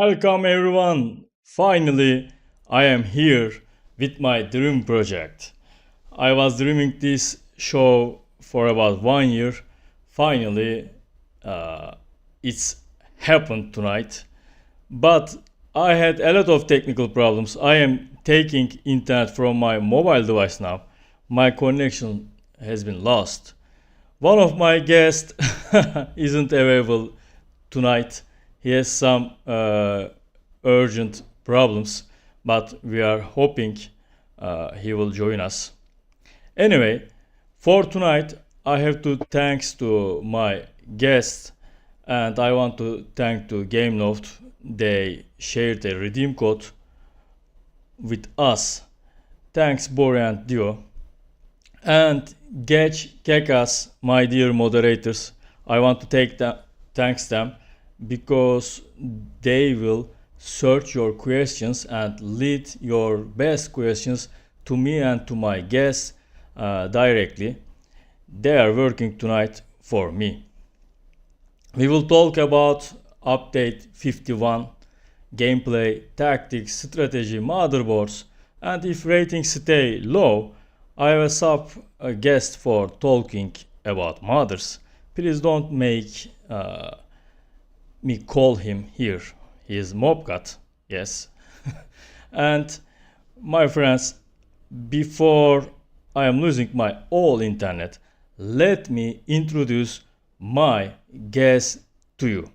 Welcome everyone! Finally, I am here with my dream project. I was dreaming this show for about 1 year. Finally, it's happened tonight. But I had a lot of technical problems. I am taking internet from my mobile device now. My connection has been lost. One of my guests isn't available tonight. He has some urgent problems, but we are hoping he will join us. Anyway, for tonight, I have to thanks to my guests, and I want to thank to Gameloft. They shared a redeem code with us. Thanks, Bore and Dio. And Getch, Kekas, my dear moderators, I want to thanks them because they will search your questions and lead your best questions to me and to my guests directly. They are working tonight for me. We will talk about update 51, gameplay, tactics, strategy, motherboards, and if ratings stay low, I have a sub guest for talking about mothers. Please don't make me call him here. He is Mobcat, yes. And my friends, before I am losing my all internet, let me introduce my guest to you.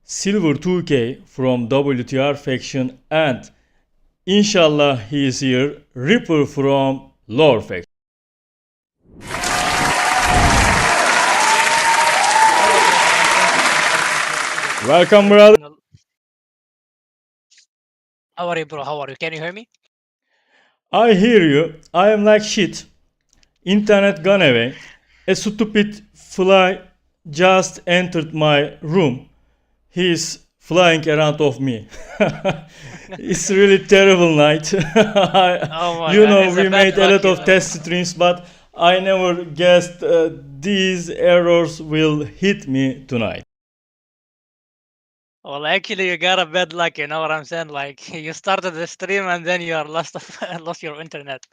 Silver 2K from WTR faction, and inshallah he is here, Ripper from Lore faction. Welcome, brother. How are you, bro? How are you? Can you hear me? I hear you. I am like shit. Internet gone away. A stupid fly just entered my room. He is flying around of me. It's really terrible night. Oh my You God, know, it's we a bad made a luck, lot of test streams, but I never guessed these errors will hit me tonight. Well, actually, you got a bad luck. You know what I'm saying? Like you started the stream and then you are lost your internet.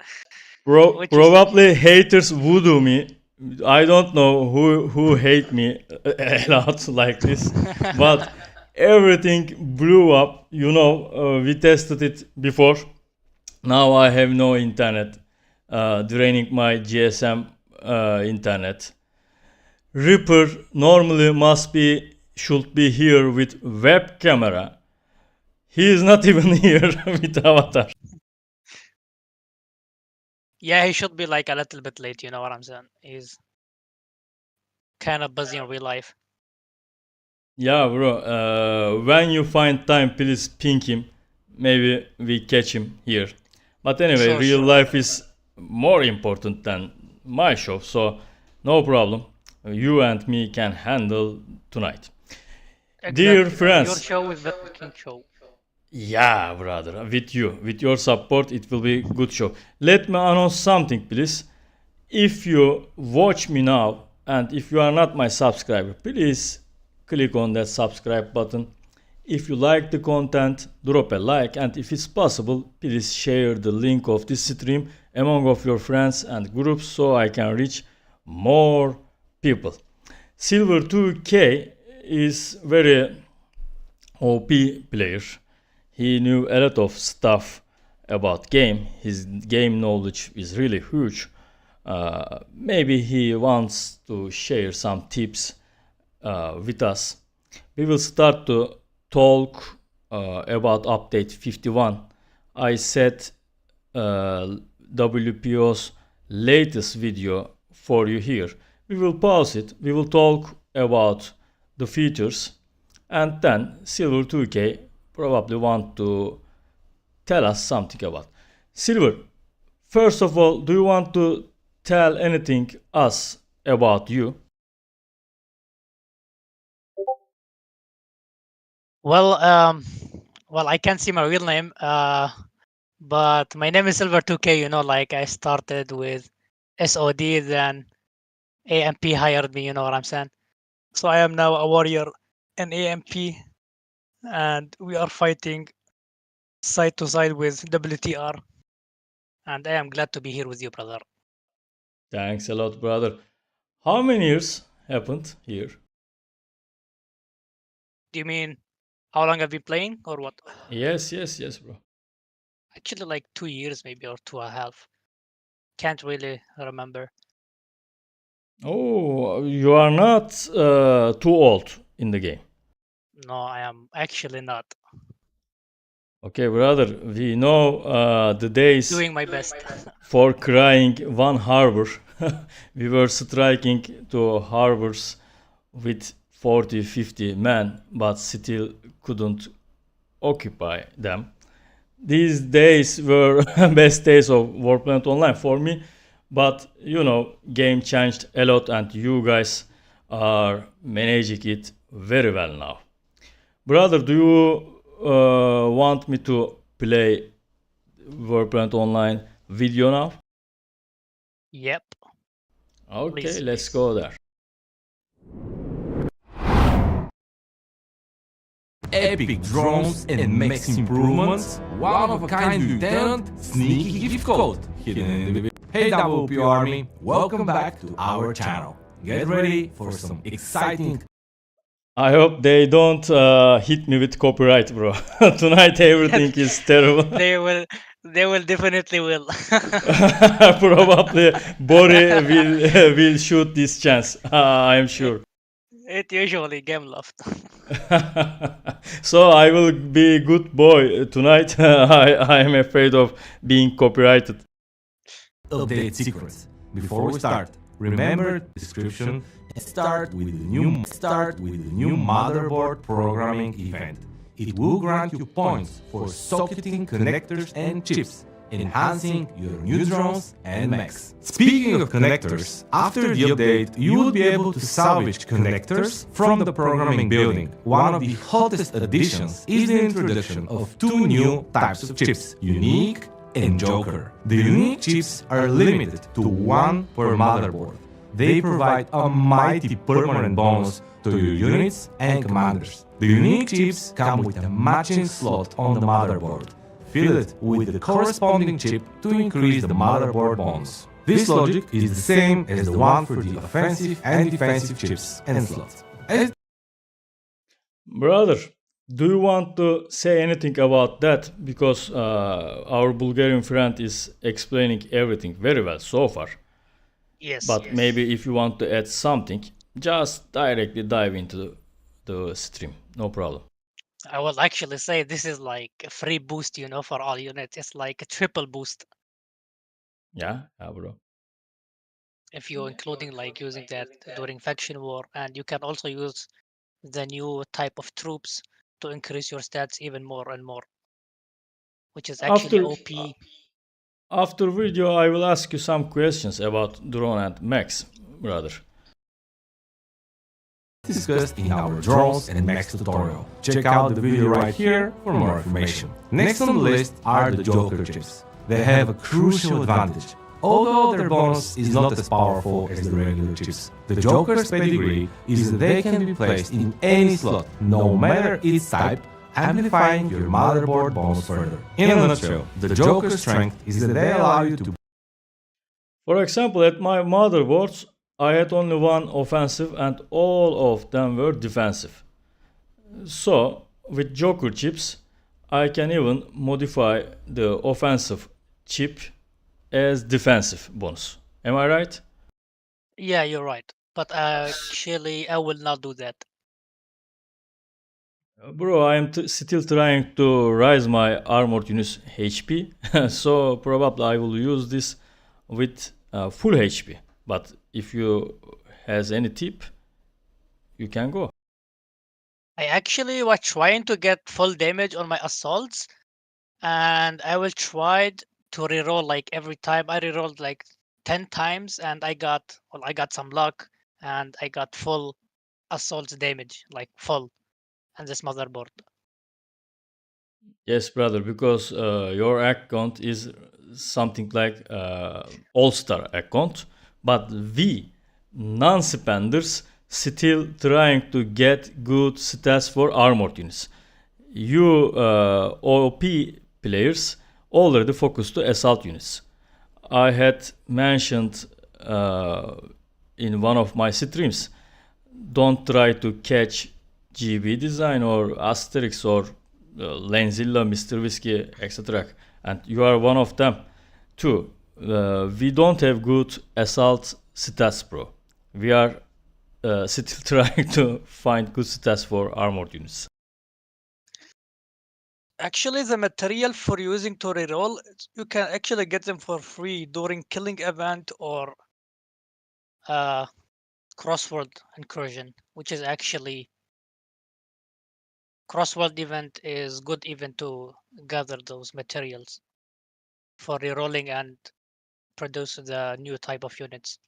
Which is Probably haters voodoo me. I don't know who hate me a lot like this, but everything blew up. You know, we tested it before. Now I have no internet, draining my GSM internet. Reaper normally should be here with web camera. He is not even here with avatar. Yeah, he should be like a little bit late. You know what I'm saying? He's kind of busy in real life. Yeah, bro. When you find time, please ping him. Maybe we catch him here. But anyway, Sure, real sure. life is more important than my show, so no problem. You and me can handle tonight. Dear Exactly. Your friends, show is the King show. yeah, brother, with your support, it will be good show. Let me announce something, please. If you watch me now and if you are not my subscriber, please click on that subscribe button. If you like the content, drop a like, and if it's possible, please share the link of this stream among of your friends and groups so I can reach more people. Silver 2K is very OP player. He knew a lot of stuff about game. His game knowledge is really huge. Maybe he wants to share some tips with us. We will start to talk about update 51. I set WPO's latest video for you here. We will pause it. We will talk about the features, and then Silver 2K probably want to tell us something about. Silver, first of all, do you want to tell anything us about you? Well, I can't see my real name. But my name is Silver 2K. You know, like I started with SOD, then AMP hired me. You know what I'm saying? So I am now a warrior in AMP. and we are fighting side to side with WTR. And I am glad to be here with you, brother. Thanks a lot, brother. How many years happened here? Do you mean how long have you been playing or what? Yes, bro. Actually, like 2 years, maybe, or 2.5. Can't really remember. Oh, you are not too old in the game. No, I am actually not. Okay, brother, we know the days Doing my best. for crying one harbor. We were striking to harbors with 40, 50 men, but still couldn't occupy them. These days were best days of Warplanet Online for me, but you know, game changed a lot and you guys are managing it very well now. Brother, do you want me to play Warplanet Online video now? Yep. Okay, Please, let's please. go there. Epic drones and max improvements, one-of-a-kind lieutenant, sneaky gift code hidden in the... Hey WPOARMY, welcome back to our channel. Get ready for some exciting... I hope they don't hit me with copyright, bro. Tonight everything is terrible. They will definitely will. Probably Bori will shoot this chance. I am sure. It usually Gameloft. So I will be good boy tonight. I am afraid of being copyrighted. Update secrets. Before we start, remember the description and start with the new motherboard programming event. It will grant you points for socketing connectors and chips, enhancing your new drones and mechs. Speaking of connectors, after the update, you will be able to salvage connectors from the programming building. One of the hottest additions is the introduction of two new types of chips, Unique and Joker. The Unique chips are limited to one per motherboard. They provide a mighty permanent bonus to your units and commanders. The Unique chips come with a matching slot on the motherboard. Fill it with the corresponding chip to increase the motherboard bonus. This logic is the same as the one for the offensive and defensive chips and slots. Brother, do you want to say anything about that? Because our Bulgarian friend is explaining everything very well so far. Yes. But yes. maybe if you want to add something, just directly dive into the stream. No problem. I will actually say this is like a free boost, for all units. It's like a triple boost Yeah, bro. if you're including like using that during faction war, and you can also use the new type of troops to increase your stats even more and more, which is actually OP. After video, I will ask you some questions about drone and mechs, brother. Discussed in our drones and mechs tutorial. Check out the video right here for more information. Next on the list are the Joker chips. They have a crucial advantage. Although their bonus is not as powerful as the regular chips, the Joker's pedigree is that they can be placed in any slot, no matter its type, amplifying your motherboard bonus further. In a nutshell, the Joker's strength is that they allow you to... For example, at my motherboards, I had only one offensive and all of them were defensive. So, with Joker chips, I can even modify the offensive chip as defensive bonus. Am I right? Yeah, you're right. But actually, I will not do that. Bro, I am still trying to raise my armored units HP, so probably I will use this with full HP. But if you has any tip, you can go. I actually was trying to get full damage on my assaults, and I will try to reroll like every time. I rerolled like 10 times, and I got some luck, and I got full assault damage, like full, on this motherboard. Yes, brother, because your account is something like all-star account, but we non-spenders still trying to get good stats for armored units. you OP players already focus to assault units. I had mentioned in one of my streams, don't try to catch GB Design or Asterix or Lenzilla, Mr. Whiskey, etc. And you are one of them too. We don't have good assault stats, bro. We are still trying to find good stats for armored units. Actually, the material for using to reroll, you can actually get them for free during killing event or crossword incursion, which is actually crossword event is good event to gather those materials for rerolling and produce the new type of units.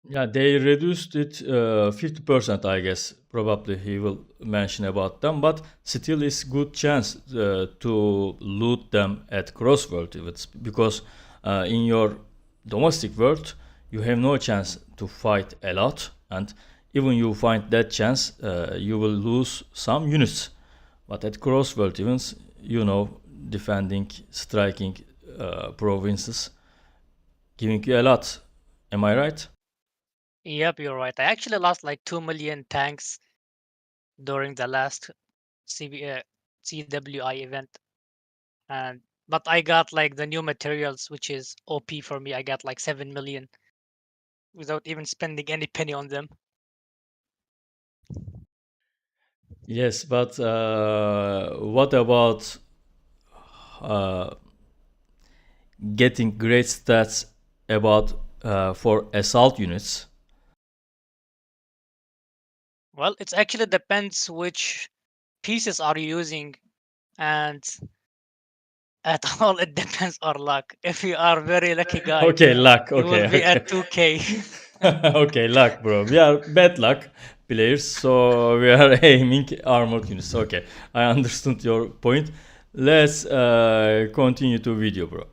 Yeah, they reduced it 50%, I guess. Probably he will mention about them, but still is good chance to loot them at crossworld events because in your domestic world you have no chance to fight a lot, and even you find that chance, you will lose some units. But at crossworld events, you know, defending, striking provinces, giving you a lot. Am I right? Yep, you're right. I actually lost like 2 million tanks during the last CWI event, and but I got like the new materials, which is OP for me. I got like 7 million without even spending any penny on them. Yes, but what about uh, getting great stats about for assault units? Well, it actually depends which pieces are you using, and at all it depends on luck. If you are very lucky guy, Okay, luck. you will Okay, be at okay. 2K. Okay, luck, bro. We are bad luck players, so we are aiming armored units. Okay, I understood your point. Let's continue to video, bro.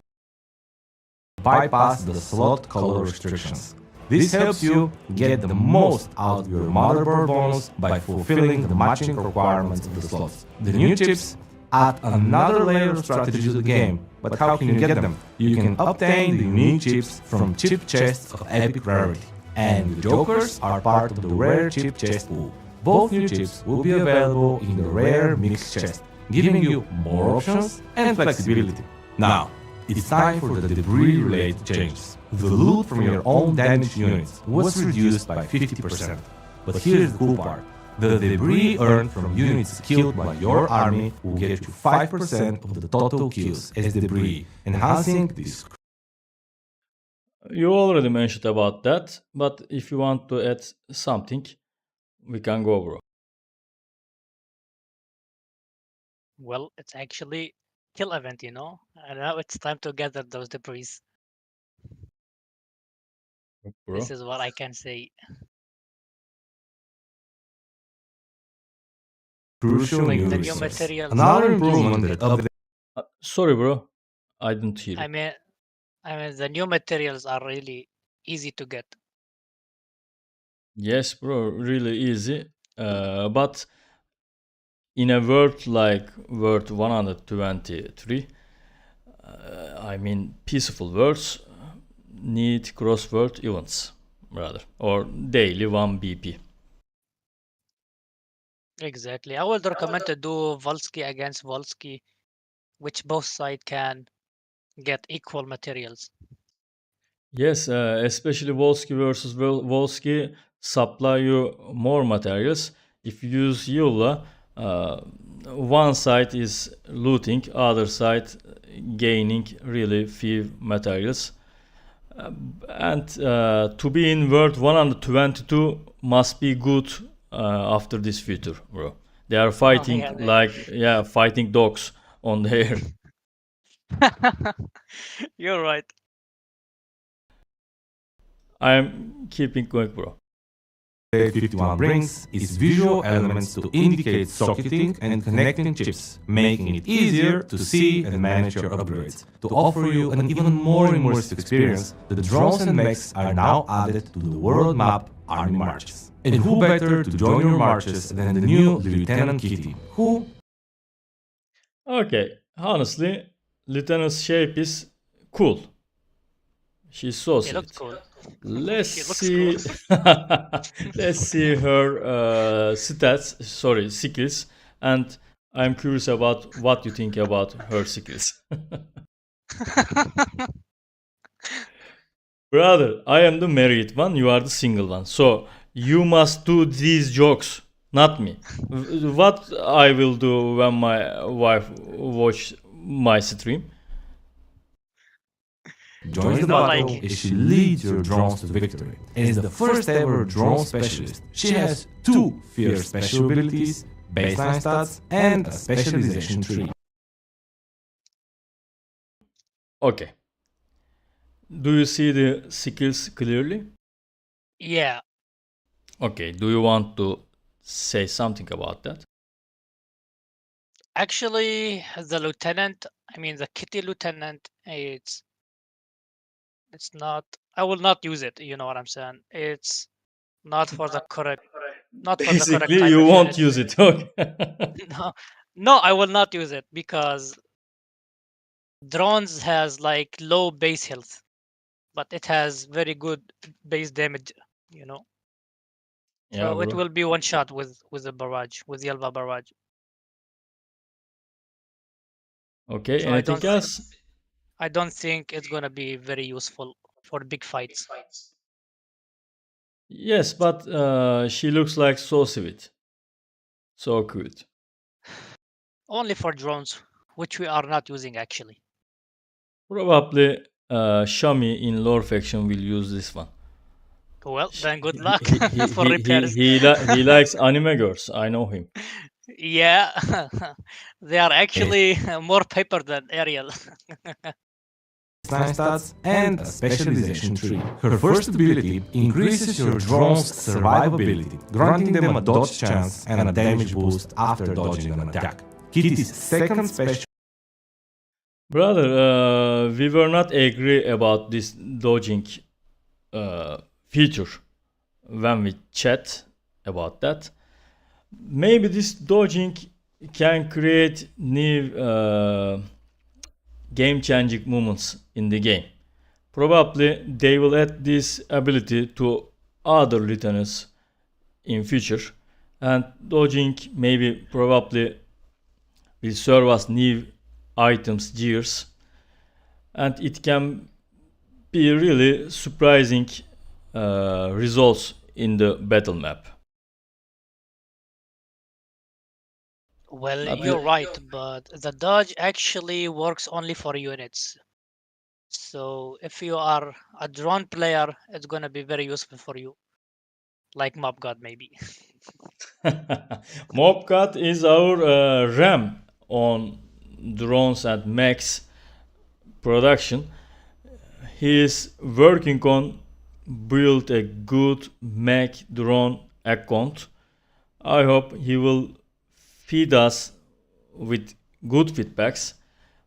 Bypass the slot color restrictions. This helps you get the most out of your motherboard bonus by fulfilling the matching requirements of the slots. The new chips add another layer of strategy to the game, but how can you get them? You can obtain the unique chips from chip chests of epic rarity, and the jokers are part of the rare chip chest pool. Both new chips will be available in the rare mix chest, giving you more options and flexibility. Now, it's time for the debris-related changes. The loot from your own damaged units was reduced by 50%. But here's the cool part. The debris earned from units killed by your army will get you 5% of the total kills as debris, enhancing this. You already mentioned about that, but if you want to add something, we can go, bro. Well, it's actually kill event, you know, and now it's time to gather those debris. Bro. This is what I can say. Crucial Like new the new resource. materials. Another improvement that updates Sorry, bro. I didn't hear I you. mean, the new materials are really easy to get. Yes, bro, really easy. But in a world like World 123, I mean, peaceful worlds need crossword events, rather, or daily 1 BP. Exactly. I would recommend to do Volsky against Volsky, which both sides can get equal materials. Yes, especially Volsky versus Volsky supply you more materials. If you use Eula, one side is looting, other side gaining really few materials. And to be in World 122 must be good after this feature, bro. They are fighting fighting dogs on the air. You're right. I'm keeping going, bro. 51 brings is visual elements to indicate socketing and connecting chips, making it easier to see and manage your upgrades. To offer you an even more immersive experience, the drones and mechs are now added to the world map Army Marches. And who better to join your marches than the new Lieutenant Kitty, who Okay, honestly, Lieutenant's shape is cool. She's so She looks sweet. cool. Let's She looks see. cool. Let's see her stats. Sorry, skills. And I'm curious about what you think about her skills. Brother, I am the married one. You are the single one. So you must do these jokes, not me. What I will do when my wife watch my stream? Joins the You know, battle like- as she leads your drones to victory. As the first ever drone specialist, she has 2 fierce special abilities, baseline stats, and a specialization tree. Okay. Do you see the skills clearly? Yeah. Okay. Do you want to say something about that? Actually, the lieutenant, I mean the kitty lieutenant, it's not. I will not use it. You know what I'm saying? It's not for the correct, not for the correct Basically, type you of won't unit. use it. Okay. No, no, I will not use it because drones has like low base health, but it has very good base damage. You know, Yeah, so it bro. will be one shot with the barrage, with the Yelva barrage. Okay. So I don't, Anything else? I don't think it's gonna be very useful for big fights. Yes, but she looks like so sweet, so cute. Only for drones, which we are not using actually. Probably Shami in lore faction will use this one. Well, then good He luck he he for he repairs. he likes anime girls. I know him. Yeah, they are actually more paper than Ariel. Baseline stats, and a specialization tree. Her first ability increases your drone's survivability, granting them a dodge chance and a damage boost after dodging an attack. Kitty's second special Brother, we were not agree about this dodging feature when we chat about that. Maybe this dodging can create new game-changing moments in the game. Probably they will add this ability to other lieutenants in future, and dodging maybe probably will serve as new items gears, and it can be really surprising results in the battle map. Well, But you're right, but the dodge actually works only for units. So if you are a drone player, it's gonna be very useful for you, like Mob God maybe. Mobcat is our RAM on drones and Max production. He is working on build a good Mac drone account. I hope he will feed us with good feedbacks.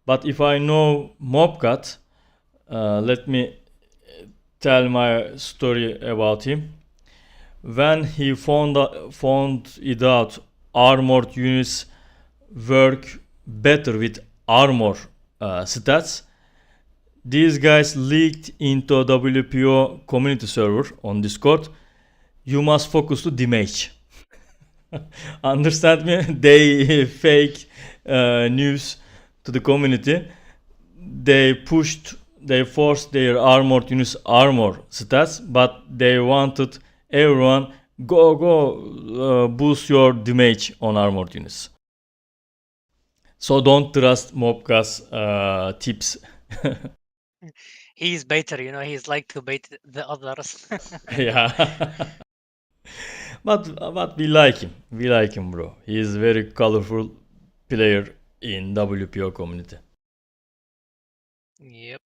But if I know Mobcat, let me tell my story about him. When he found it out, armored units work better with armor stats. These guys leaked into WPO community server on Discord. You must focus to damage. Understand me? They fake news to the community. They forced their armored units armor stats, but they wanted everyone go boost your damage on armored units. So don't trust Mobcast tips. He's baiter, you know, he's like to bait the others. Yeah. but we like him. We like him, bro. He is a very colorful player in WPO community. Yep.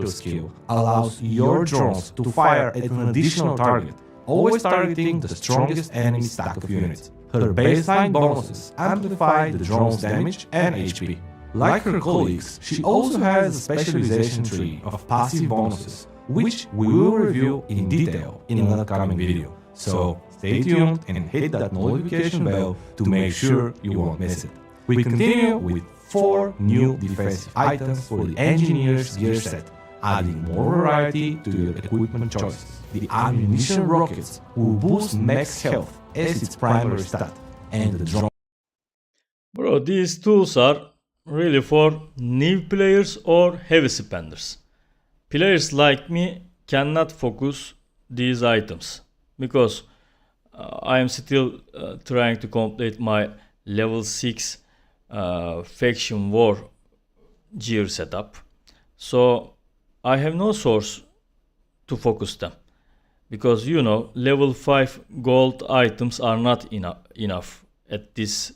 skill allows your drones to fire at an additional target, always targeting the strongest enemy stack of units. Her baseline bonuses amplify the drone's damage and HP. Like her colleagues, she also has a specialization tree of passive bonuses, which we will review in detail in an upcoming video. So stay tuned and hit that notification bell to make sure you won't miss it. We continue with 4 new defensive items for the engineer's gear set, adding more variety to your equipment choices. The ammunition rockets will boost max health as its primary stat, and the drone. Bro, these tools are really for new players or heavy spenders. Players like me cannot focus these items because I am still trying to complete my level 6 faction war gear setup. So I have no source to focus them because level 5 gold items are not enough at this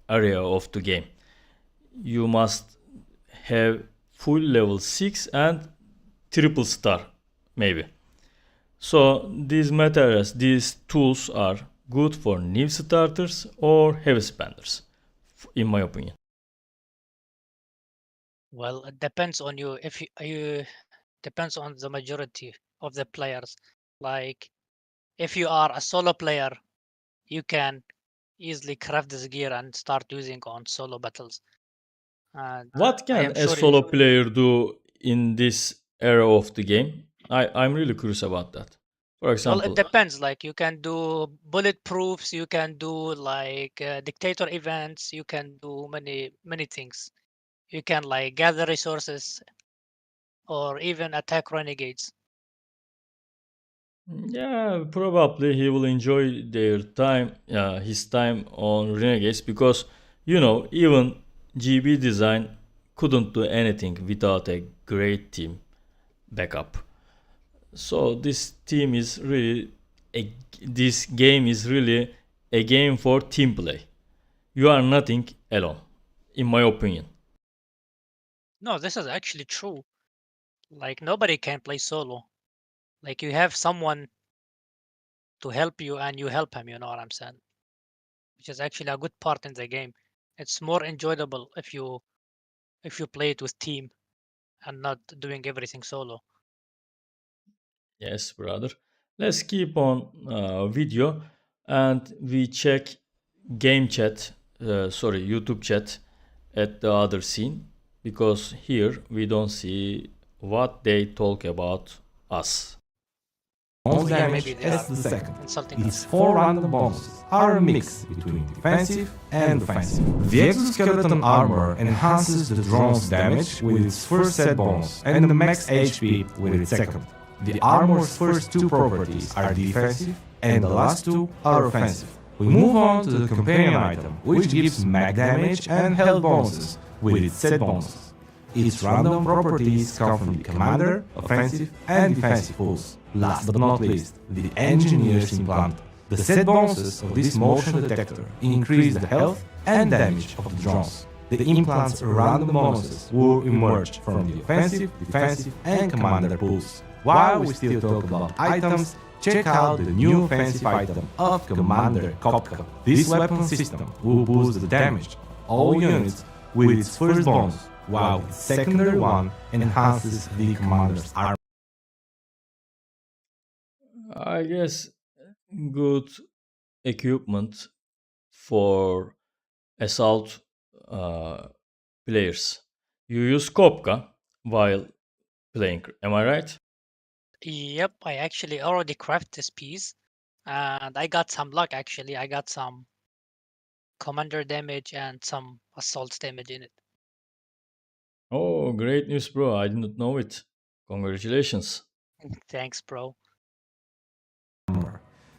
area of the game. You must have full level 6 and triple star maybe. So these materials, these tools are good for new starters or heavy spenders, in my opinion. Well, it depends on you. If you depends on the majority of the players. Like if you are a solo player, you can easily craft this gear and start using on solo battles. And What I can am a sure solo player do in this era of the game? I'm really curious about that. For well, example, it depends. Like you can do bulletproofs, you can do like dictator events, you can do many things. You can like gather resources or even attack renegades. yeah, probably he will enjoy his time on Renegades because even GB design couldn't do anything without a great team backup. So this game is really a game for team play. You are nothing alone, in my opinion. No, this is actually true. Like nobody can play solo. Like you have someone to help you and you help him, you know what I'm saying? Which is actually a good part in the game. It's more enjoyable if you play it with team and not doing everything solo. Yes, brother. Let's keep on video and we check YouTube chat at the other scene because here we don't see what they talk about us. Bonus Yeah, damage maybe they as are the second. insulting Its us. 4 random bonuses are a mix between defensive and offensive. The exoskeleton armor enhances the drone's damage with its first set bonus and the max HP with its second. The armor's first 2 properties are defensive and the last 2 are offensive. We move on to the companion item, which gives mag damage and health bonuses with its set bonuses. Its random properties come from the commander, offensive, and defensive pools. Last but not least, the engineer's implant. The set bonuses of this motion detector increase the health and damage of the drones. The implant's random bonuses will emerge from the offensive, defensive, and commander pools. While we still talk about items, check out the new offensive item of Commander Kopka. This weapon system will boost the damage of all units with its first bonus, while its secondary one enhances the commander's armor. I guess good equipment for assault players. You use Kopka while playing, am I right? Yep, I actually already crafted this piece and I got some luck actually. I got some commander damage and some assault damage in it. Oh, great news, bro. I didn't know it. Congratulations. Thanks, bro.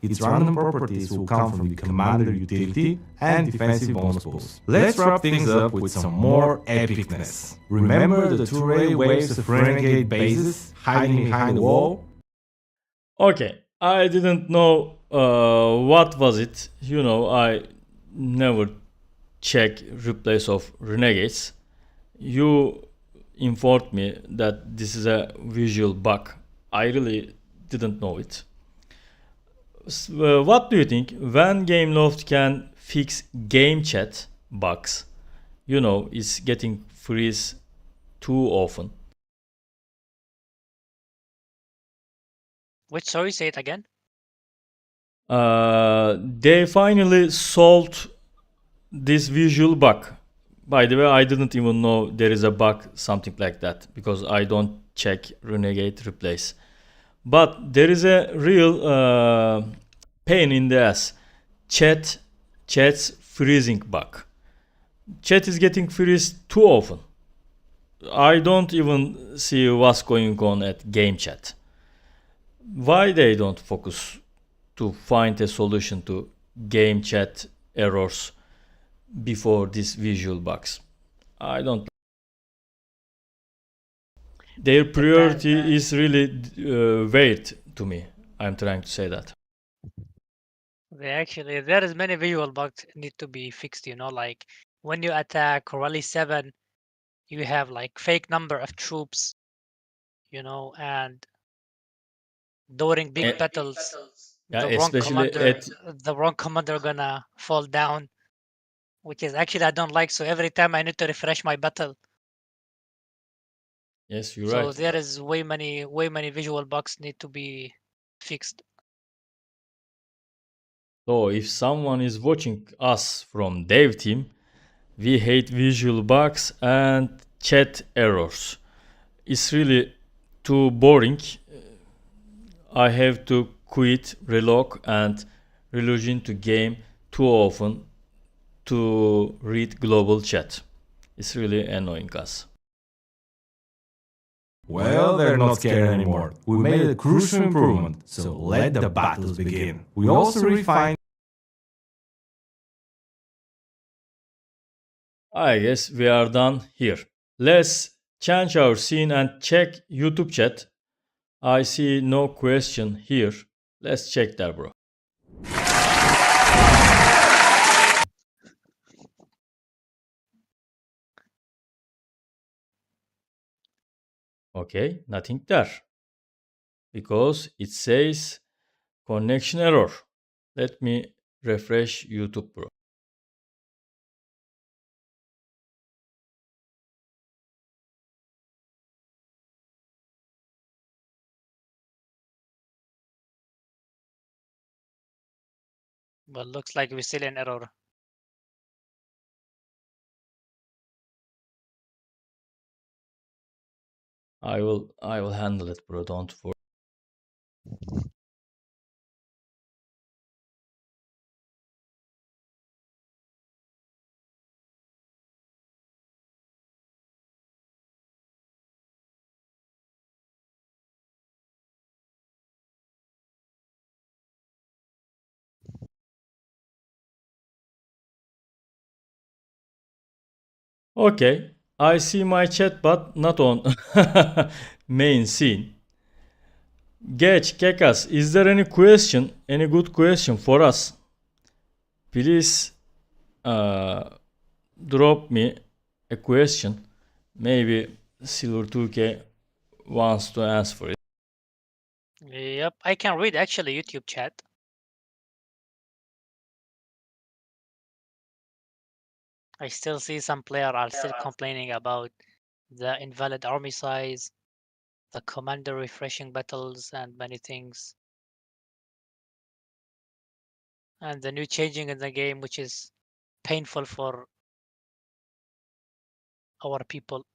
Its random properties will come from the commander utility and defensive bonus pools. Let's wrap things up with some more epicness. Remember the 2 ray waves of renegade bases hiding behind the wall? Okay, I didn't know what was it. I never check replays of renegades. You informed me that this is a visual bug. I really didn't know it. What do you think when Gameloft can fix game chat bugs? It's getting freeze too often. Which, sorry, say it again. They finally solved this visual bug. By the way, I didn't even know there is a bug, something like that, because I don't check Renegade Replace. But there is a real pain in the ass. Chat's freezing bug. Chat is getting freeze too often. I don't even see what's going on at game chat. Why they don't focus to find a solution to game chat errors before these visual bugs? I don't. Their priority is really weird to me. I'm trying to say that. There is many visual bugs need to be fixed. Like when you attack Rally 7, you have like fake number of troops. And during big battles, Yeah, the wrong especially commander, at the wrong commander gonna fall down, which is actually I don't like. So every time I need to refresh my battle. yes, you're So right. there is way many visual bugs need to be fixed. So if someone is watching us from dev team, we hate visual bugs and chat errors. It's really too boring. I have to quit, relog, and relog into game too often to read global chat. It's really annoying us. Well, they're not scared anymore. We made a crucial improvement, so let the battles begin. We also refined. I guess we are done here. Let's change our scene and check YouTube chat. I see no question here. Let's check that, bro. Okay, nothing there. Because it says connection error. Let me refresh YouTube, bro. But looks like we still in error. I will handle it, bro. Don't worry. Okay, I see my chat but not on main scene. Geç, Kekas, is there any question, any good question for us? Please drop me a question. Maybe Silver 2K wants to answer for it. Yep, I can read actually YouTube chat. I still see some player are still complaining about the invalid army size, the commander refreshing battles, and many things. And the new changing in the game, which is painful for our people.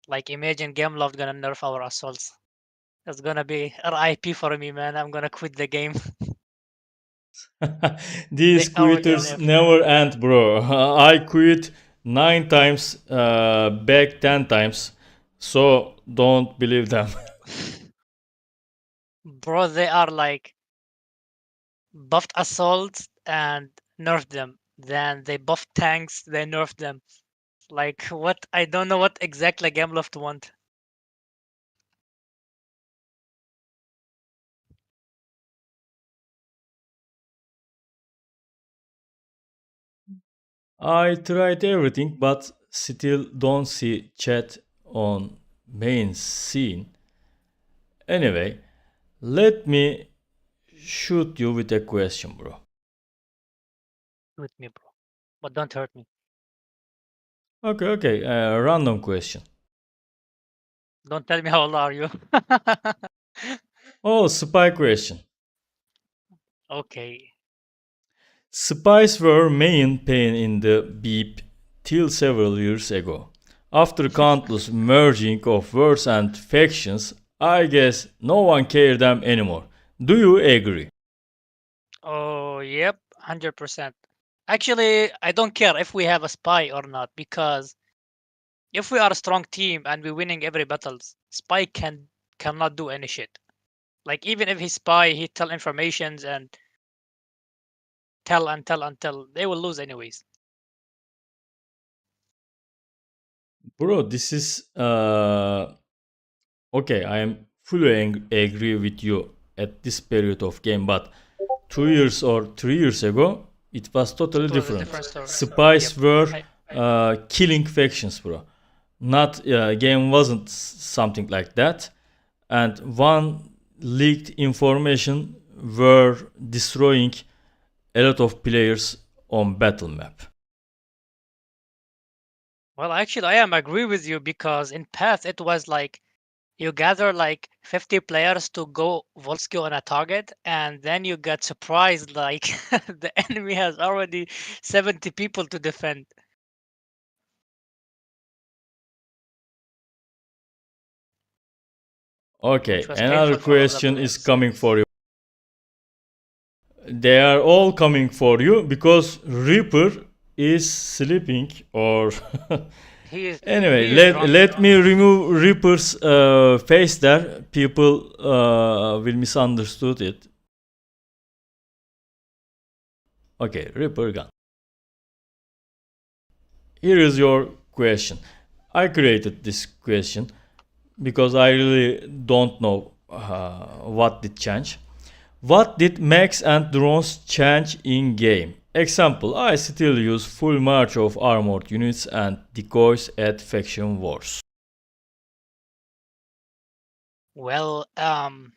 Like imagine Gameloft gonna nerf our assaults. It's gonna be RIP for me, man. I'm gonna quit the game. These They already quitters nerf. never end, bro. I quit 9 times, back 10 times. So don't believe them. Bro, they are like buffed assaults and nerfed them. Then they buffed tanks, they nerfed them. Like what? I don't know what exactly Gameloft want. I tried everything, but still don't see chat on main scene. Anyway, let me shoot you with a question, bro. With me, bro. But don't hurt me. Okay, random question. Don't tell me how old are you. Oh, spy question. Okay. Spies were main pain in the beep till several years ago. After countless merging of words and factions, I guess no one cared them anymore. Do you agree? Oh, yep, 100%. Actually, I don't care if we have a spy or not, because if we are a strong team and we're winning every battles, spy cannot do any shit. Like even if he spy, he tell informations and tell and tell until they will lose anyways. Bro, this is okay. I am fully agree with you at this period of game, but 2 years or 3 years ago, it was totally It was a different. different story. Spies Yep. were killing factions, bro. Not game wasn't something like that, and one leaked information were destroying a lot of players on battle map. Well, actually, I am agree with you, because in Path it was like you gather like 50 players to go Volsky on a target, and then you get surprised like the enemy has already 70 people to defend. Okay, Which was another painful for other question is players. coming for you. They are all coming for you because Reaper is sleeping or anyway, he is drunk. let me remove Reaper's face there. People will misunderstood it. Okay, Reaper gone. Here is your question. I created this question because I really don't know what did change. What did mechs and drones change in game? Example, I still use full march of armored units and decoys at faction wars. Well, the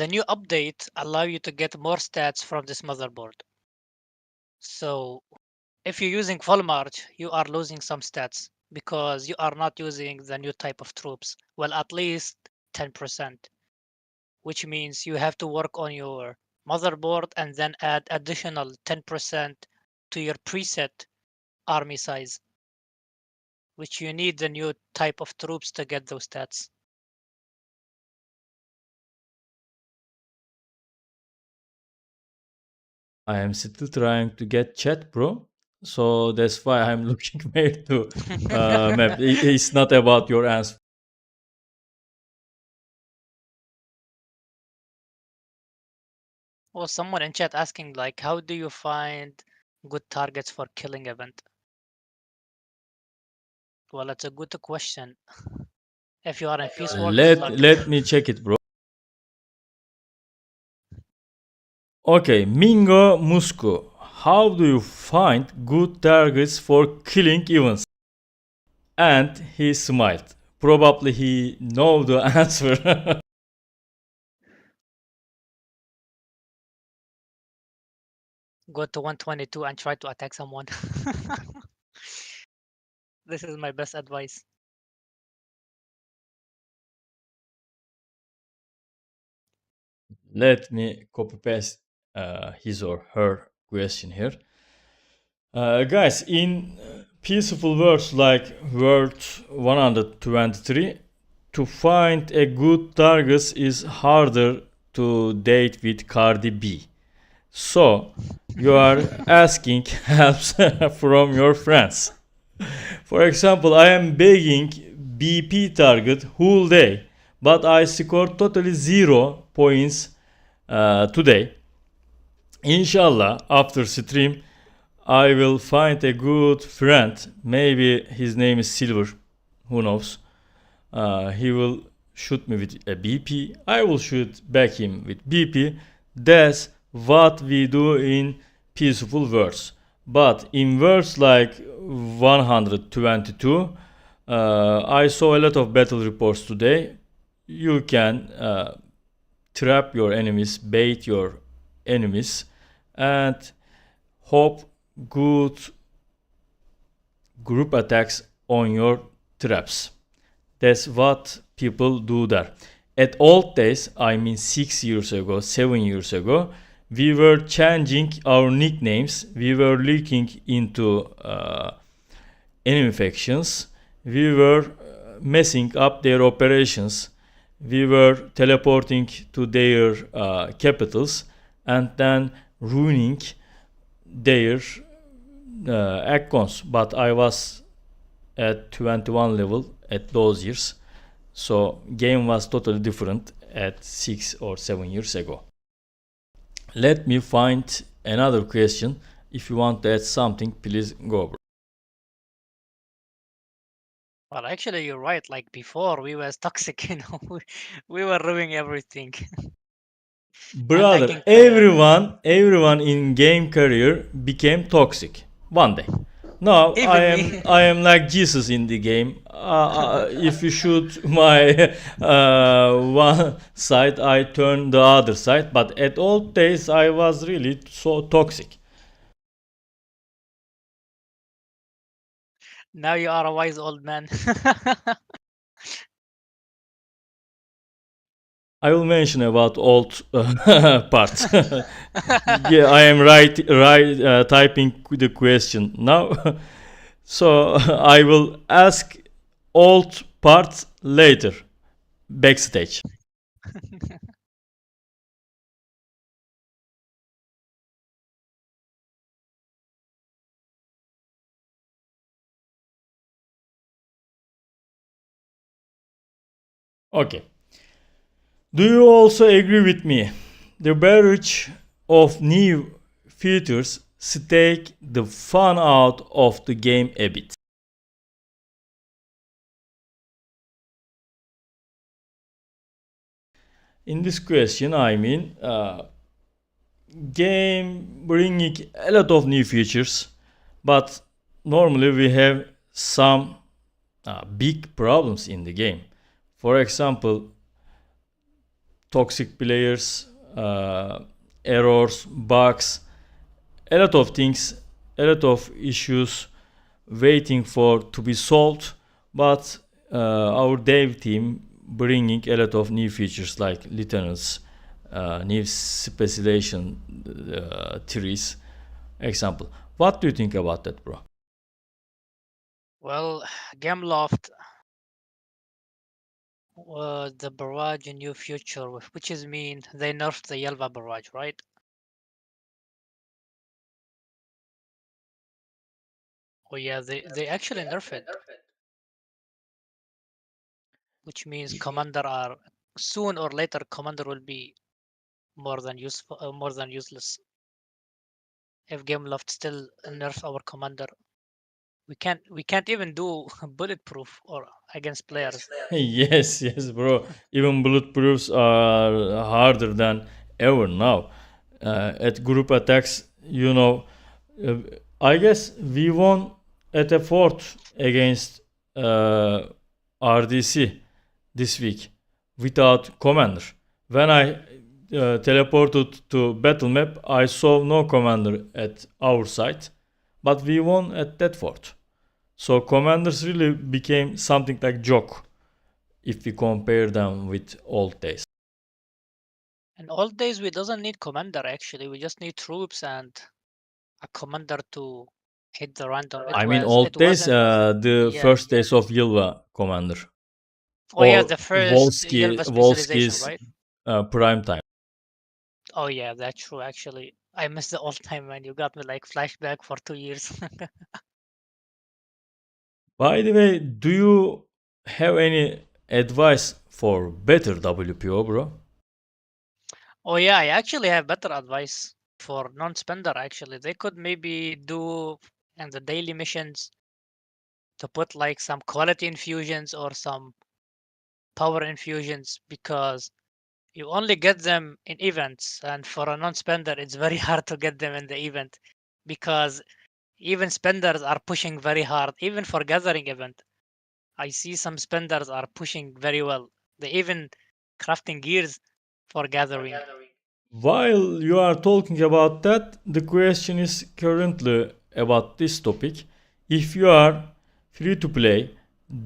new update allow you to get more stats from this motherboard. So if you're using full march, you are losing some stats because you are not using the new type of troops. Well, at least 10%, which means you have to work on your motherboard and then add additional 10% to your preset army size, which you need the new type of troops to get those stats. I am still trying to get chat, bro. So that's why I'm looking where to map. It's not about your answer. Well, someone in chat asking like, how do you find good targets for killing event? Well, that's a good question. If you are in Peace World, good luck. Let me check it, bro. Okay, Mingo Musco. How do you find good targets for killing events? And he smiled. Probably he know the answer. Go to 122 and try to attack someone. This is my best advice. Let me copy paste his or her question here. Guys, in peaceful words like Word 123, to find a good target is harder to date with Cardi B. So, you are asking help from your friends. For example, I am begging BP target whole day, but I scored totally 0 points today. Inshallah, after stream, I will find a good friend. Maybe his name is Silver. Who knows? He will shoot me with a BP. I will shoot back him with BP. That's what we do in peaceful words. But in words like 122, I saw a lot of battle reports today. You can trap your enemies, bait your enemies, and hope good group attacks on your traps. That's what people do there. At old days, I mean 6 years ago, 7 years ago, we were changing our nicknames, we were leaking into enemy factions, we were messing up their operations, we were teleporting to their capitals and then ruining their accounts. But I was at 21 level at those years, so game was totally different at 6 or 7 years ago. Let me find another question. If you want to add something, please go, bro. Well, actually, you're right. Like before, we were toxic. We were ruining everything. Brother, Attacking player. everyone in game career became toxic one day. Now Even me. I am like Jesus in the game. If you shoot my one side, I turn the other side. But at old days, I was really so toxic. Now you are a wise old man. I will mention about old part. Yeah, I am typing the question now. So I will ask old part later, backstage. Okay. Do you also agree with me? The barrage of new features take the fun out of the game a bit. In this question, I mean, game bringing a lot of new features, but normally we have some big problems in the game. For example, toxic players, errors, bugs, a lot of things, a lot of issues waiting for to be solved. But our dev team bringing a lot of new features like lieutenants, new specialization trees. Example. What do you think about that, bro? Well, Gameloft, the barrage in New Future, which is mean they nerfed the Yelva barrage, right? Oh yeah, they actually nerfed it, which means commander are soon or later commander will be more than useful, more than useless. If Gameloft still nerf our commander, we can't even do bulletproof or against players. Yes, yes, bro. Even bulletproofs are harder than ever now. At group attacks, uh, I guess we won at a fourth against RDC this week without commander. When I teleported to battle map, I saw no commander at our side, but we won at that fort. So commanders really became something like joke if we compare them with old days. In old days, we doesn't need commander actually. We just need troops and a commander to hit the random. I mean, old It days, wasn't. the Yeah. first days of Yilva commander Oh yeah, or the first Yelva specialization, Volsky's right? prime time. Oh yeah, that's true. Actually, I miss the old time, man. You got me like flashback for 2 years. By the way, do you have any advice for better WPO, bro? Oh yeah, I actually have better advice for non-spender. Actually, they could maybe do in the daily missions to put like some quality infusions or some power infusions because you only get them in events, and for a non-spender, it's very hard to get them in the event because even spenders are pushing very hard, even for gathering event. I see some spenders are pushing very well. They even crafting gears for gathering. While you are talking about that, the question is currently about this topic. If you are free to play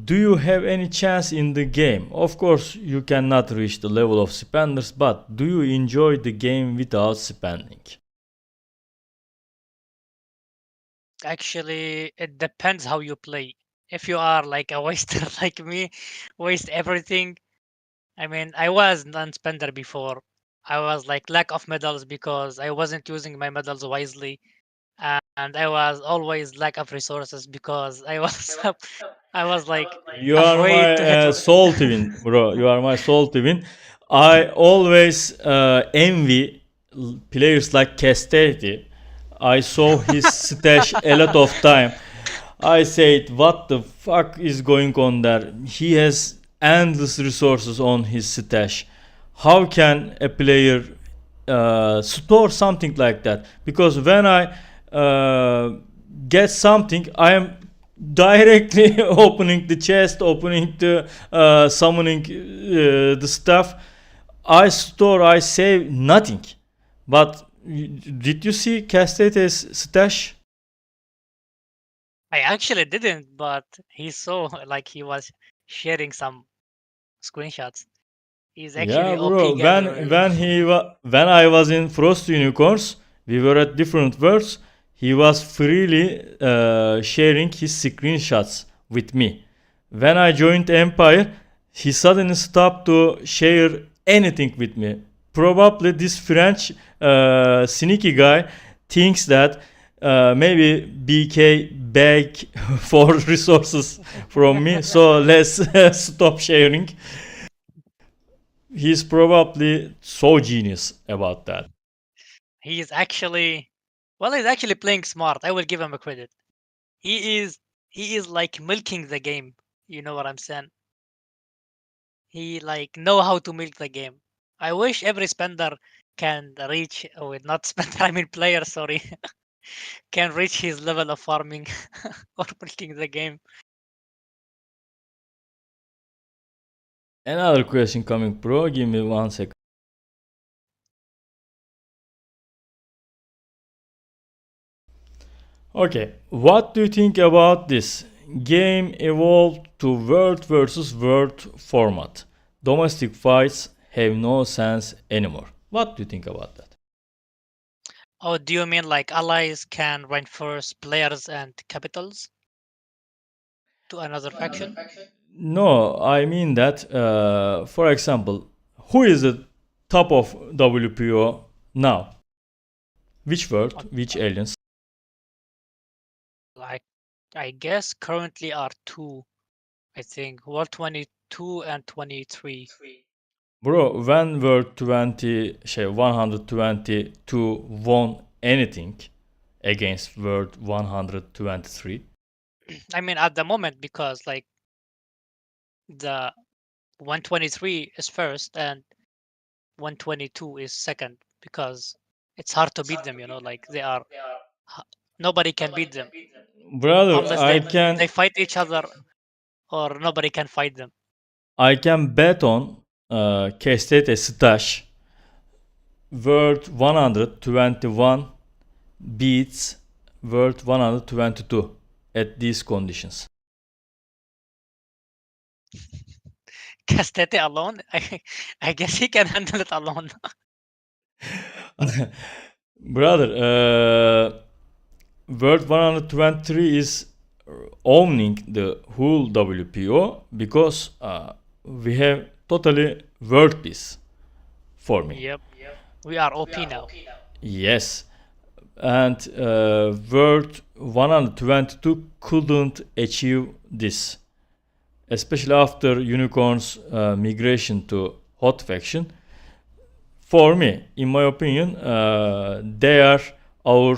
do you have any chance in the game? Of course, you cannot reach the level of spenders, but do you enjoy the game without spending? Actually, it depends how you play. If you are like a waster like me, waste everything. I mean, I was non-spender before. I was like lack of medals because I wasn't using my medals wisely, and I was always lack of resources because I was I was like You are afraid to hit. my soul twin, bro. You are my soul twin. I always envy players like Castelli. I saw his stash a lot of time. I said, what the fuck is going on there? He has endless resources on his stash. How can a player store something like that? Because when I get something, I am directly opening the chest, opening the summoning the stuff. I save nothing. But did you see Castate's stash? I actually didn't, but he saw like he was sharing some screenshots. He's actually Yeah, OP bro. gatherer. When I was in Frost Unicorns, we were at different worlds. He was freely sharing his screenshots with me. When I joined Empire, he suddenly stopped to share anything with me. Probably this French sneaky guy thinks that maybe BK beg for resources from me, so let's stop sharing. He's probably so genius about that. He's actually he's actually playing smart. I will give him a credit. He is like milking the game. You know what I'm saying? He like know how to milk the game. I wish every spender can reach with not spender, I mean player, sorry, can reach his level of farming or milking the game. Another question coming, bro. Give me 1 second. Okay, what do you think about this? Game evolved to world versus world format. Domestic fights have no sense anymore. What do you think about that? Oh, do you mean like allies can reinforce players and capitals to another faction? No, I mean that, for example, who is the top of WPO now? Which world? Which aliens? Like I guess currently are two, I think. World 22 and 23. Bro, when World 122 won anything against World 123? I mean at the moment because like the 123 is first and 122 is second because it's hard to beat them, like they are nobody can beat them Brother, unless they fight each other or nobody can fight them. I can bet on K-State stash World 121 beats World 122 at these conditions. Castete alone, I guess he can handle it alone. Brother, World 123 is owning the whole WPO because we have totally world peace for me. Yep, we are OP now. Yes, and World 122 couldn't achieve this, especially after Unicorn's migration to Hot Faction. For me, in my opinion, they are our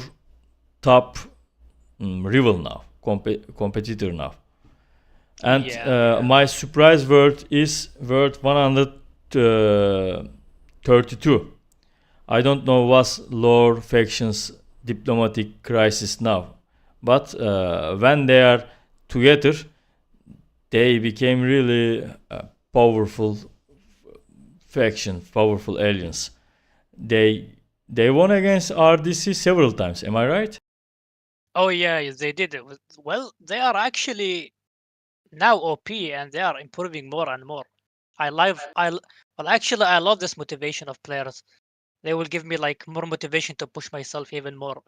top rival now, competitor now. And my surprise word is word 132. I don't know what's lore factions diplomatic crisis now, but when they are together, they became really powerful faction, powerful aliens. They won against RDC several times. Am I right? Oh yeah, they did it. Well, they are actually now OP, and they are improving more and more. Actually, I love this motivation of players. They will give me like more motivation to push myself even more.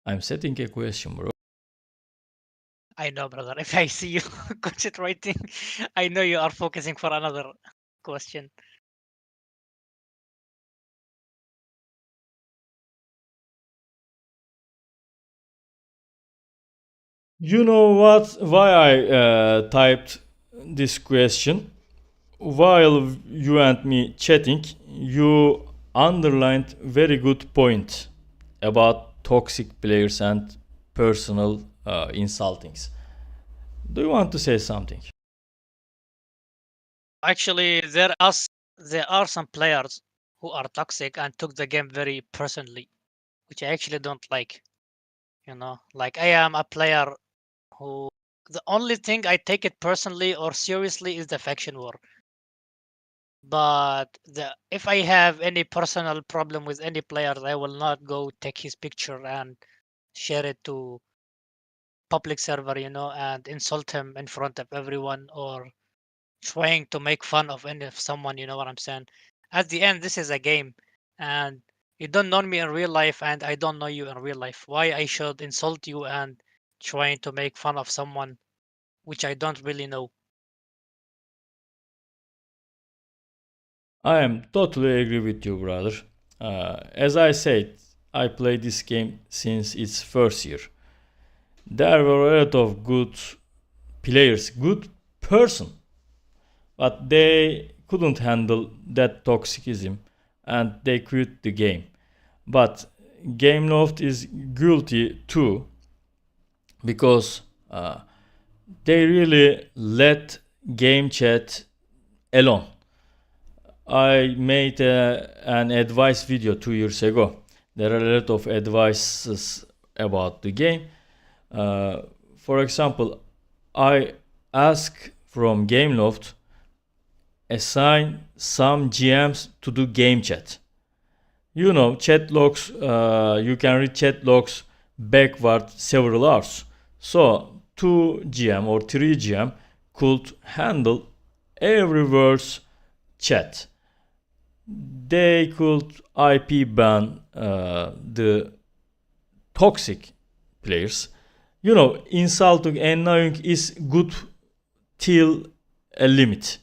I'm setting a question, bro. I know, brother. If I see you concentrating, I know you are focusing for another question. You know what? Why I typed this question? While you and me chatting, you underlined very good point about toxic players and personal insultings. Do you want to say something? Actually, there are some players who are toxic and took the game very personally, which I actually don't like. Like I am a player who the only thing I take it personally or seriously is the faction war. But if I have any personal problem with any player, I will not go take his picture and share it to public server, and insult him in front of everyone or trying to make fun of any of someone, you know what I'm saying? At the end, this is a game, and you don't know me in real life, and I don't know you in real life. Why I should insult you and trying to make fun of someone which I don't really know? I am totally agree with you, brother. As I said, I played this game since its first year. There were a lot of good players, good person, but they couldn't handle that toxicism and they quit the game. But Gameloft is guilty too because they really let game chat alone. I made an advice video 2 years ago. There are a lot of advices about the game. For example, I ask from Gameloft assign some GMs to do game chat. Chat logs, you can read chat logs backward several hours. So 2 GM or 3 GM could handle every word's chat. They could IP ban the toxic players. Insulting, annoying is good till a limit.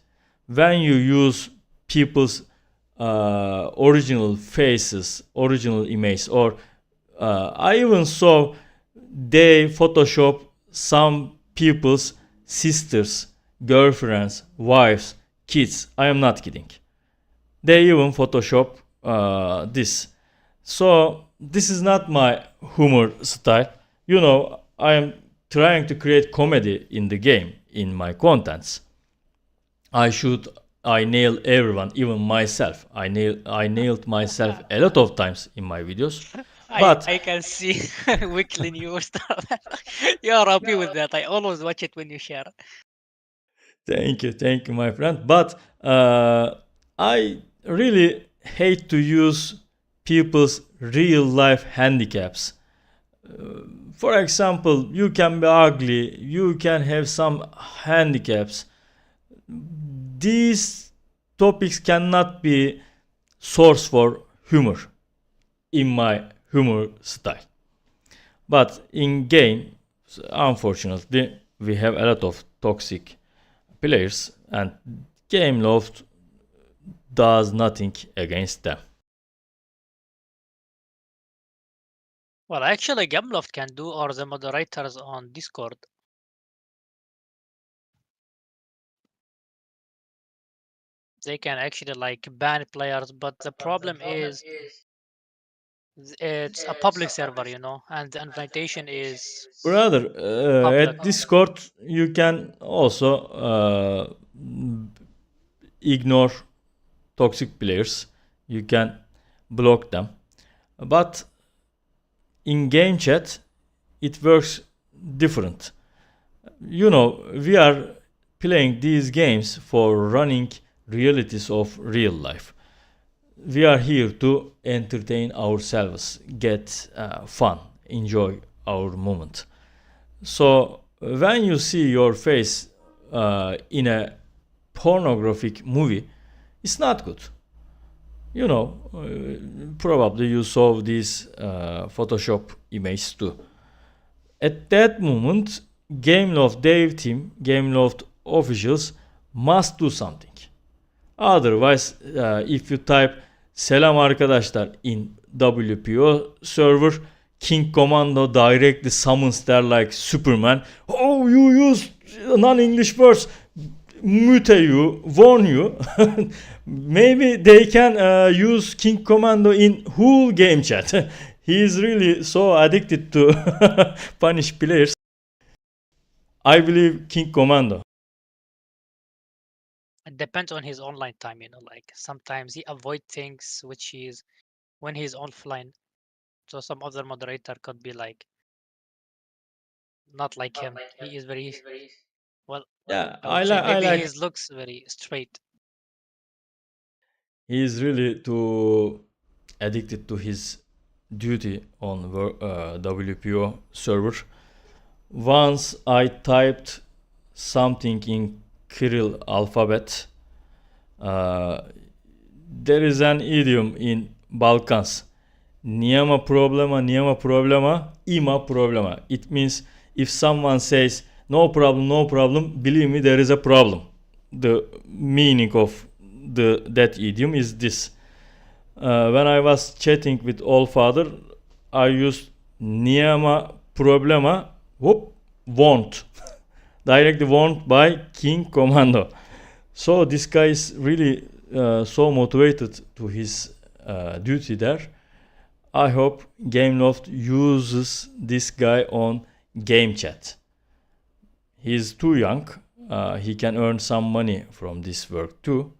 When you use people's original faces, original images, or I even saw they Photoshop some people's sisters, girlfriends, wives, kids. I am not kidding. They even Photoshop this. So this is not my humor style. I am trying to create comedy in the game, in my contents. I nail everyone, even myself. I nailed myself a lot of times in my videos. But I can see weekly news stuff. You are happy with that. I always watch it when you share. thank you, my friend. But I really hate to use people's real life handicaps. For example, you can be ugly, you can have some handicaps. These topics cannot be source for humor in my humor style. But in game, unfortunately, we have a lot of toxic players and Gameloft does nothing against them. Well, actually, Gameloft can do, or the moderators on Discord. They can actually like ban players, but the problem is it's a public server, and the invitation is Brother, public. at Discord you can also ignore toxic players. You can block them. But in game chat, it works different. We are playing these games for running realities of real life. we are here to entertain ourselves, get fun, enjoy our moment. So when you see your face in a pornographic movie, it's not good. You know, probably you saw these Photoshop images too. At that moment, Gameloft dev team, Gameloft officials must do something. Otherwise, if you type selam arkadaşlar in WPO server, King Commando directly summons there like Superman. Oh, you use non-English words. Mute you, warn you. Maybe they can use King Commando in whole game chat. He is really so addicted to punish players. I believe King Commando. It depends on his online time, you know, like sometimes he avoid things which is when he's offline. So some other moderator could be like not like him. He is very well. Yeah, I would say I maybe like. his looks very straight. He is really too addicted to his duty on WPO server. Once I typed something in Kirill alphabet. There is an idiom in Balkans. Niyama problema, ima problema. It means if someone says no problem, believe me, there is a problem. The meaning of that idiom is this. When I was chatting with Allfather, I used niyama problema, won't. Directly warned by King Commando. So this guy is really so motivated to his duty there. I hope Gameloft uses this guy on game chat. He is too young. He can earn some money from this work too.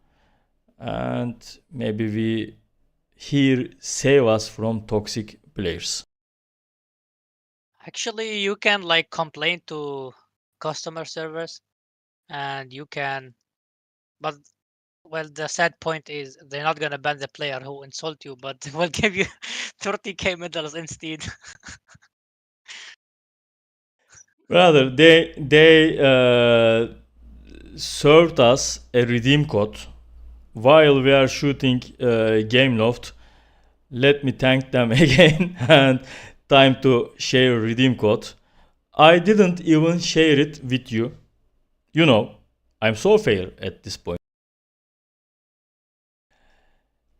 And maybe here save us from toxic players. Actually, you can like complain to customer service and you can, but well, the sad point is they're not gonna ban the player who insult you, but will give you 30k medals instead. Rather, they served us a redeem code while we are shooting Gameloft. Let me thank them again, and time to share redeem code. I didn't even share it with you. You know, I'm so fair at this point.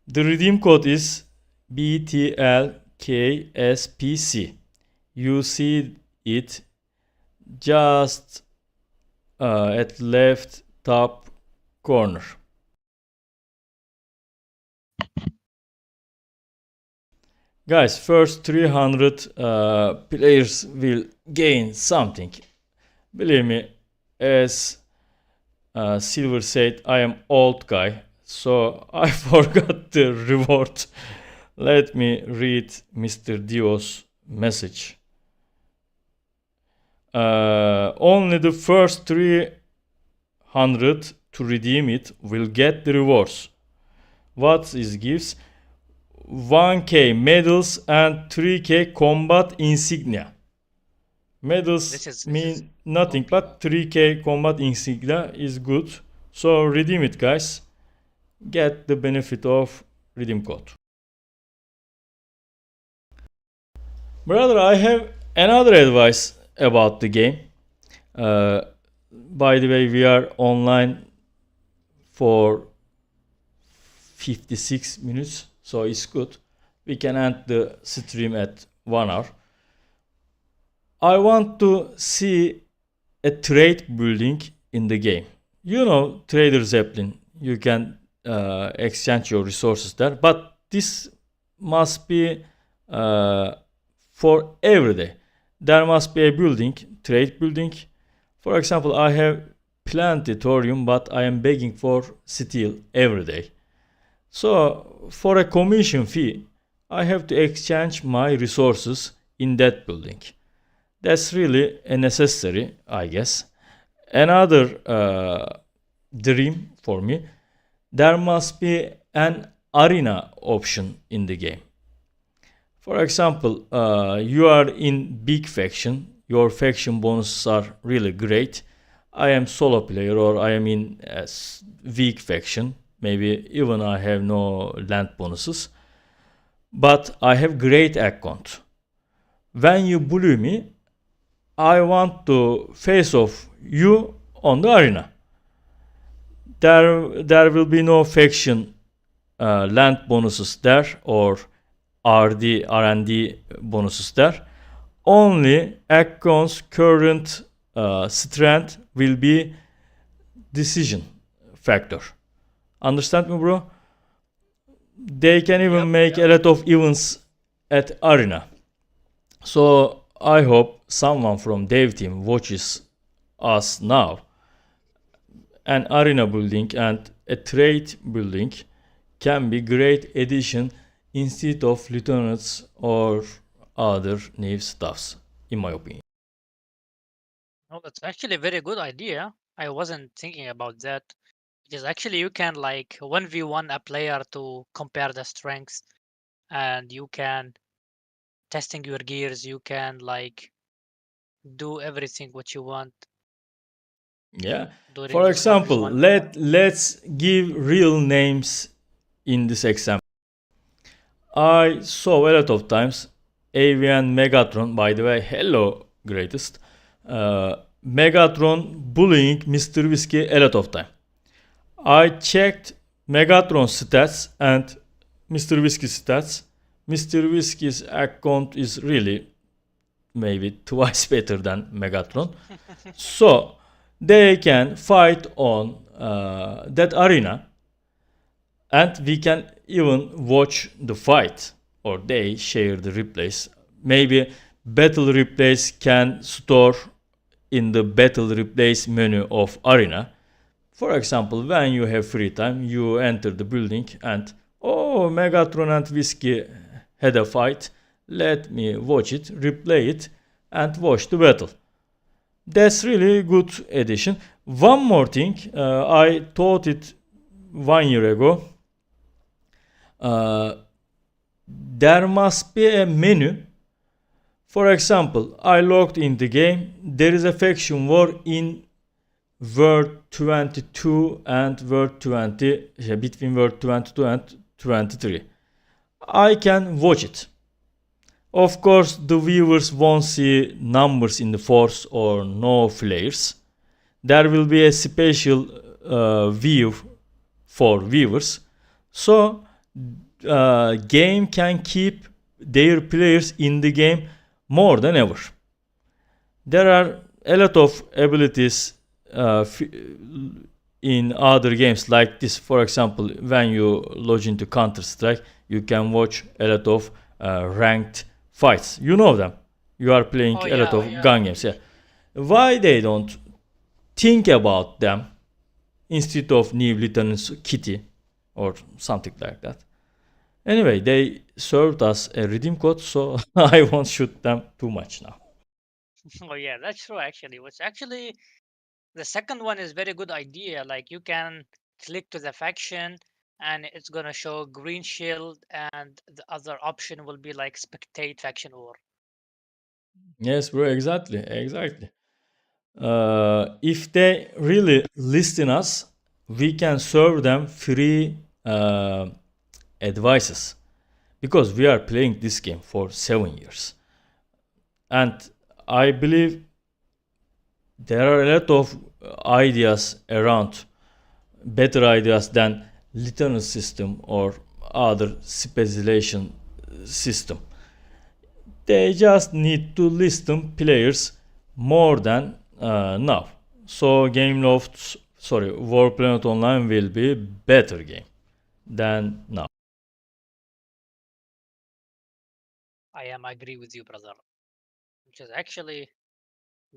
The redeem code is BTLKSPC. You see it just at left top corner. Guys, first 300 players will gain something. Believe me, as Silver said, I am old guy, so I forgot the reward. Let me read Mr. Dio's message. Only the first 300 to redeem it will get the rewards. What is gives? 1k medals and 3k combat insignia. Medals mean nothing, but 3k combat insignia is good. So redeem it, guys. Get the benefit of redeem code. Brother, I have another advice about the game. By the way, we are online for 56 minutes, so it's good. We can end the stream at 1 hour. I want to see a trade building in the game. You know, Trader Zeppelin, you can exchange your resources there, but this must be for every day. There must be a building, trade building. For example, I have plenty thorium, but I am begging for steel every day. So for a commission fee, I have to exchange my resources in that building. That's really a necessary, I guess. Another dream for me, there must be an arena option in the game. For example, you are in big faction, your faction bonuses are really great. I am solo player or I am in a weak faction, maybe even I have no land bonuses, but I have great account. When you bully me, I want to face off you on the arena. There will be no faction land bonuses there or R&D bonuses there. Only account's current strength will be decision factor. Understand me, bro? They can even make a lot of events at arena. So I hope someone from dev team watches us now. An arena building and a trade building can be great addition instead of lieutenants or other new stuffs, in my opinion. Oh, that's actually a very good idea. I wasn't thinking about that. Because actually you can like 1v1 a player to compare the strengths, and you can testing your gears, you can like do everything what you want Yeah. during For this example, 1v1. let's give real names in this example. I saw a lot of times AVN Megatron, by the way, hello greatest. Megatron bullying Mr. Whiskey a lot of time. I checked Megatron stats and Mr. Whiskey's stats. Mr. Whiskey's account is really maybe twice better than Megatron. So they can fight on that arena and we can even watch the fight or they share the replays. Maybe battle replays can store in the battle replays menu of arena. For example, when you have free time, you enter the building and oh, Megatron and Whiskey had a fight. Let me watch it, replay it, and watch the battle. That's really good addition. One more thing, I thought it 1 year ago. There must be a menu. For example, I logged in the game. There is a faction war in World 22 and World 20, between World 22 and 23. I can watch it. Of course, the viewers won't see numbers in the force or no flares. There will be a special view for viewers. So, game can keep their players in the game more than ever. There are a lot of abilities in other games like this. For example, when you log into Counter-Strike, you can watch a lot of ranked fights. You know them. You are playing a lot of gun games. Yeah. Why they don't think about them instead of new Lieutenant's Kitty or something like that? Anyway, they served us a redeem code, so I won't shoot them too much now. Oh yeah, that's true actually. Which actually the second one is very good idea. Like you can click to the faction and it's gonna show green shield and the other option will be like spectate faction war. Yes, bro, exactly. If they really listen us, we can serve them free advices because we are playing this game for 7 years. And I believe there are a lot of ideas around, better ideas than lieutenant system or other specialization system. They just need to listen players more than now. So WarPlanet Online will be better game than now. I am agree with you, brother. Which is actually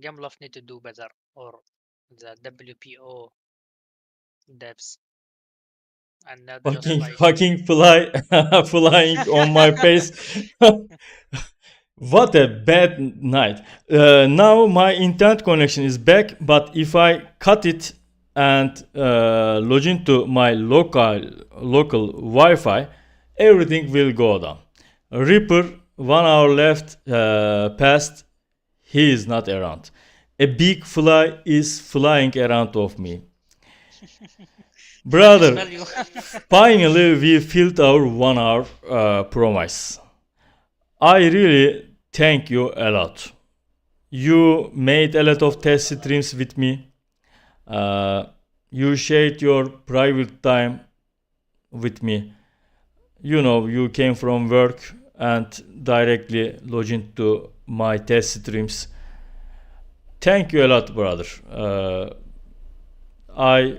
Gameloft need to do better, or the WPO devs, and not just like Fucking flying on my face. What a bad night. Now my internet connection is back, but if I cut it and log into my local Wi-Fi, everything will go down. Reaper, 1 hour left past, he is not around. A big fly is flying around of me. Brother, Smell you. finally we filled our 1 hour promise. I really thank you a lot. You made a lot of test streams with me. You shared your private time with me. You know, you came from work and directly logged into my test streams. Thank you a lot, brother. I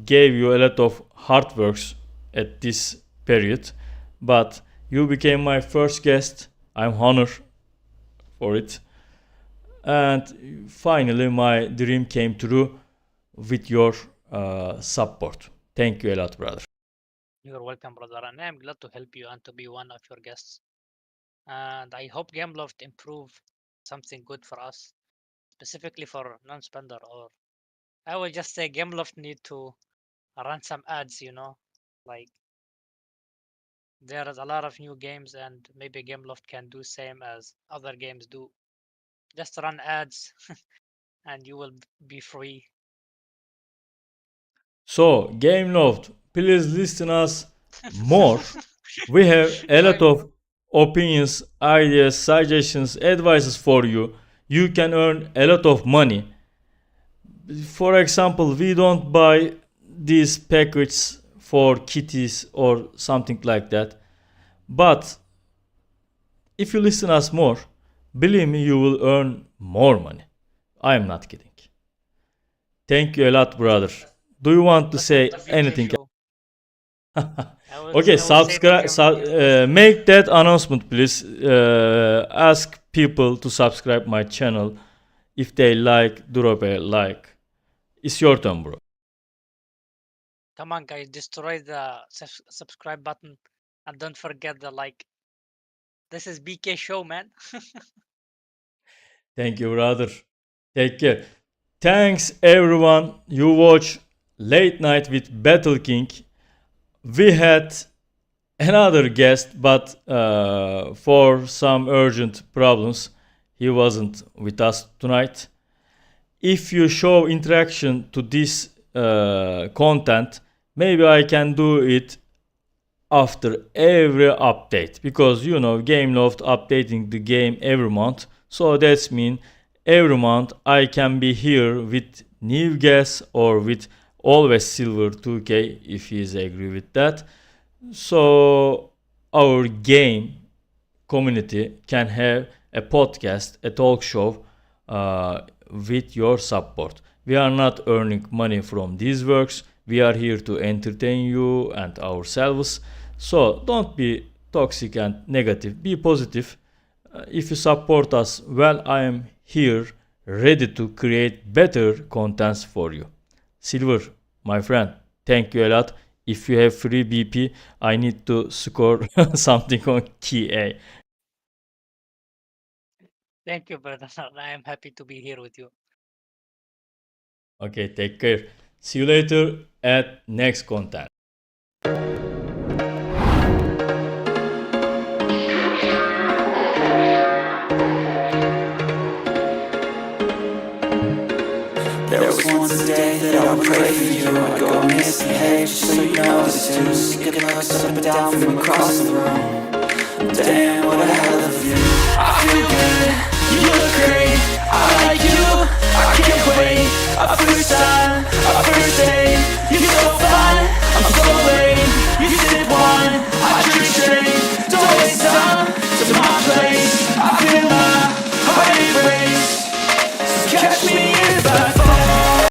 gave you a lot of hard works at this period, but you became my first guest. I'm honored for it. And finally, my dream came true with your support. Thank you a lot, brother. You're welcome, brother, and I'm glad to help you and to be one of your guests. And I hope Gameloft improve something good for us, specifically for non-spender, or I will just say Gameloft need to run some ads, you know, like there is a lot of new games and maybe Gameloft can do same as other games do. Just run ads and you will be free. So, Gameloft, please listen us more. We have a lot of opinions, ideas, suggestions, advices for you. You can earn a lot of money. For example, we don't buy these packages for kitties or something like that. But if you listen us more, believe me, you will earn more money. I am not kidding. Thank you a lot, brother. Do you want to say anything? Okay, subscribe. Make that announcement, please. Ask people to subscribe my channel. If they like, drop a like. It's your turn, bro. Come on, guys, destroy the subscribe button and don't forget the like. This is BK Show, man. Thank you, brother. Take care. Thanks, everyone. You watch Late Night with Battleking. We had another guest, but for some urgent problems, he wasn't with us tonight. If you show interaction to this content, maybe I can do it after every update, because you know Gameloft updating the game every month, so that's mean every month I can be here with new guests or with always silver 2k if he is agree with that, so our game community can have a podcast, a talk show with your support. We are not earning money from these works. We are here to entertain you and ourselves. So don't be toxic and negative. Be positive. If you support us, well, I am here ready to create better contents for you. Silver, my friend, thank you a lot. If you have free BP, I need to score something on key A. Thank you, brother. I am happy to be here with you. Okay, take care. See you later at next content. There was once a day that I would pray for you. I'd go misbehave just so you notice too. Skipping looks up and down from across the room. Damn, what a hell of a view. I feel good, you look great. I like you, I can't wait. A first time,